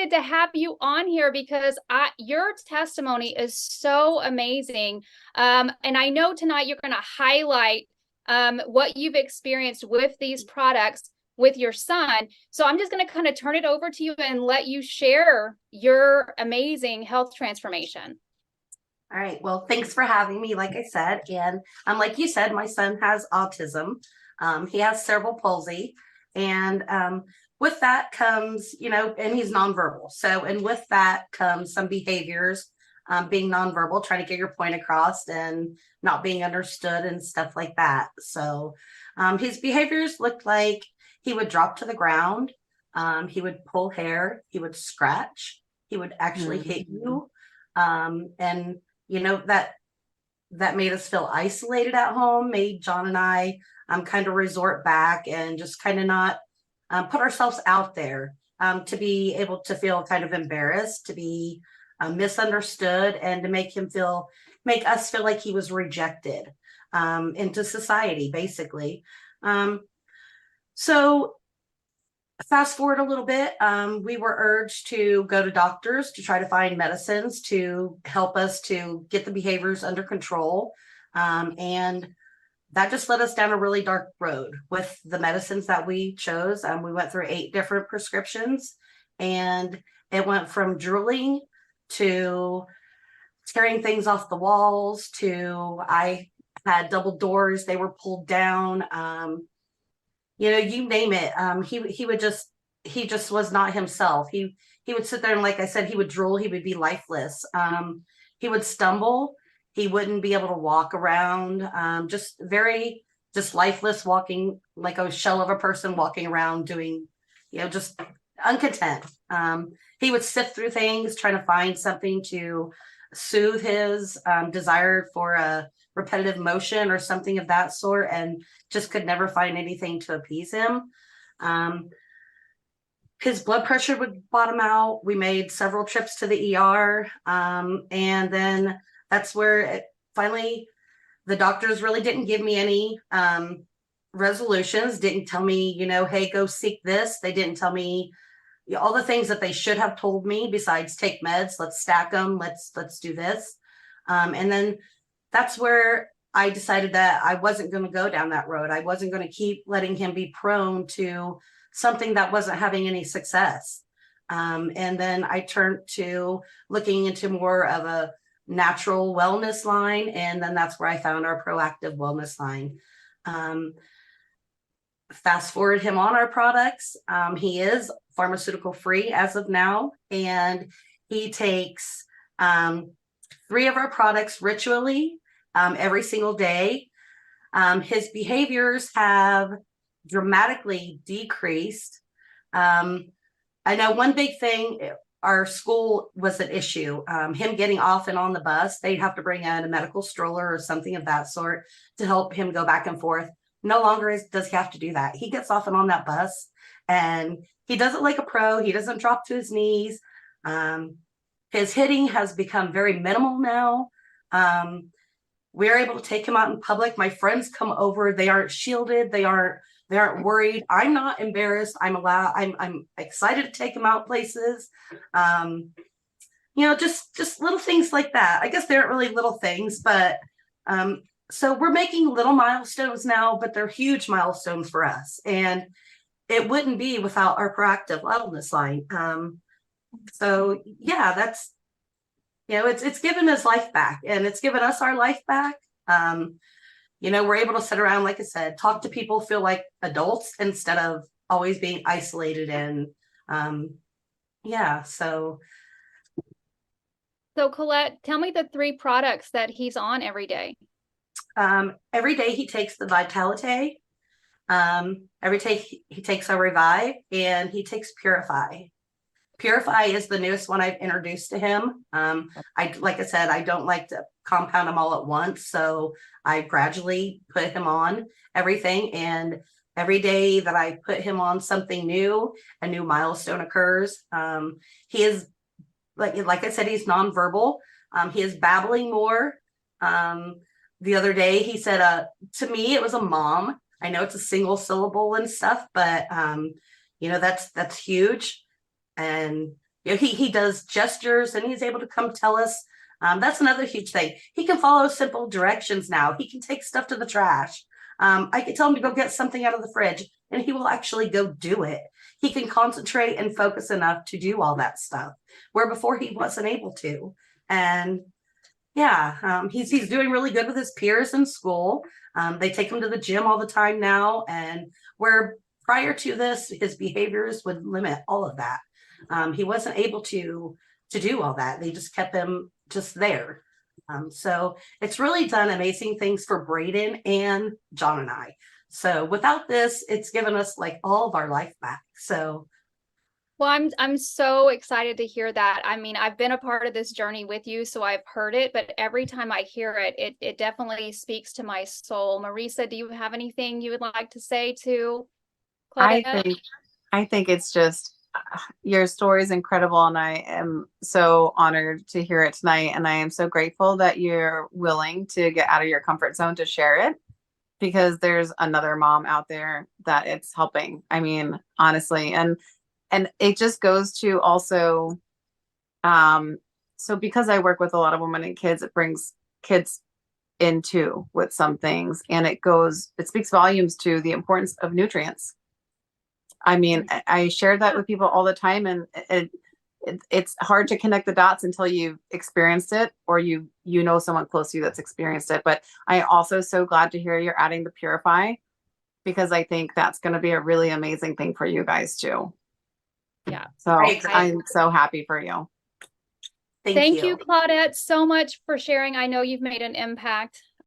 excited to have you on here because your testimony is so amazing. And I know tonight you're going to highlight what you've experienced with these products with your son. So I'm just going to kind of turn it over to you and let you share your amazing health transformation. All right. Well, thanks for having me, like I said. And like you said, my son has autism. He has cerebral palsy. And with that comes, and he's nonverbal. So, and with that comes some behaviors, being nonverbal, trying to get your point across and not being understood and stuff like that. So his behaviors looked like he would drop to the ground. He would pull hair. He would scratch. He would actually hit you. And that made us feel isolated at home, made John and I kind of resort back and just kind of not put ourselves out there, to be able to feel kind of embarrassed, to be misunderstood, and to make us feel like he was rejected into society, basically. So fast forward a little bit, we were urged to go to doctors to try to find medicines to help us to get the behaviors under control. And that just led us down a really dark road with the medicines that we chose. We went through 8 different prescriptions, and it went from drooling to tearing things off the walls to I had double doors, they were pulled down. You name it. He just was not himself. He would sit there and, like I said, he would drool. He would be lifeless. He would stumble. He wouldn't be able to walk around. Just lifeless, walking like a shell of a person walking around, doing, just uncontent. He would sift through things, trying to find something to soothe his desire for a repetitive motion or something of that sort, and just could never find anything to appease him. His blood pressure would bottom out. We made several trips to the ER, and then that's where finally the doctors really didn't give me any resolutions, didn't tell me, hey, go seek this. They didn't tell me all the things that they should have told me besides take meds, let's stack them, let's do this. And then that's where I decided that I wasn't going to go down that road. I wasn't going to keep letting him be prone to something that wasn't having any success. And then I turned to looking into more of a natural wellness line. And then that's where I found our proactive wellness line. Fast forward him on our products. He is pharmaceutical free as of now. And he takes 3 of our products ritually every single day. His behaviors have dramatically decreased. I know one big thing, our school was an issue. Him getting off and on the bus, they'd have to bring in a medical stroller or something of that sort to help him go back and forth. No longer does he have to do that. He gets off and on that bus, and he does it like a pro. He doesn't drop to his knees. His hitting has become very minimal now. We're able to take him out in public. My friends come over. They aren't shielded. They aren't worried. I'm not embarrassed. I'm excited to take him out places. Just little things like that. I guess they aren't really little things, but so we're making little milestones now, but they're huge milestones for us. And it wouldn't be without our proactive wellness line. So yeah, that's, it's given his life back, and it's given us our life back. We're able to sit around, like I said, talk to people, feel like adults instead of always being isolated. And so Colette, tell me the 3 products that he's on every day. Every day he takes the Vitality. Every day he takes our Revive, and he takes Purify. Purify is the newest one I've introduced to him. Like I said, I don't like to compound them all at once. So I gradually put him on everything. And every day that I put him on something new, a new milestone occurs. He is, like I said, he's nonverbal. He is babbling more. The other day he said, to me, it was a mom. I know it's a single syllable and stuff, but that's huge. And You know, he does gestures and he's able to come tell us. That's another huge thing. He can follow simple directions now. He can take stuff to the trash. I can tell him to go get something out of the fridge and he will actually go do it. He can concentrate and focus enough to do all that stuff where before he wasn't able to. And yeah, he's doing really good with his peers in school. They take him to the gym all the time now, and where prior to this, his behaviors would limit all of that. He wasn't able to do all that. They just kept him just there. So it's really done amazing things for Braden and John and I. So without this, it's given us like all of our life back. So Well, I'm so excited to hear that. I mean, I've been a part of this journey with you, so I've heard it, but every time I hear it, it definitely speaks to my soul. Marisa, do you have anything you would like to say to I Claudette? think I think it's just your story is incredible, and I am so honored to hear it tonight. And I am so grateful that you're willing to get out of your comfort zone to share it because there's another mom out there that it's helping. I mean, honestly, and it just goes to also so because I work with a lot of women and kids, it brings kids into with some things and it speaks volumes to the importance of nutrients. I mean, I share that with people all the time, and it's hard to connect the dots until you've experienced it or you know someone close to you that's experienced it. But I also so glad to hear you're adding the Purify because I think that's going to be a really amazing thing for you guys too. Yeah. So I'm so happy for you. Thank you, Claudette, so much for sharing. I know you've made an impact.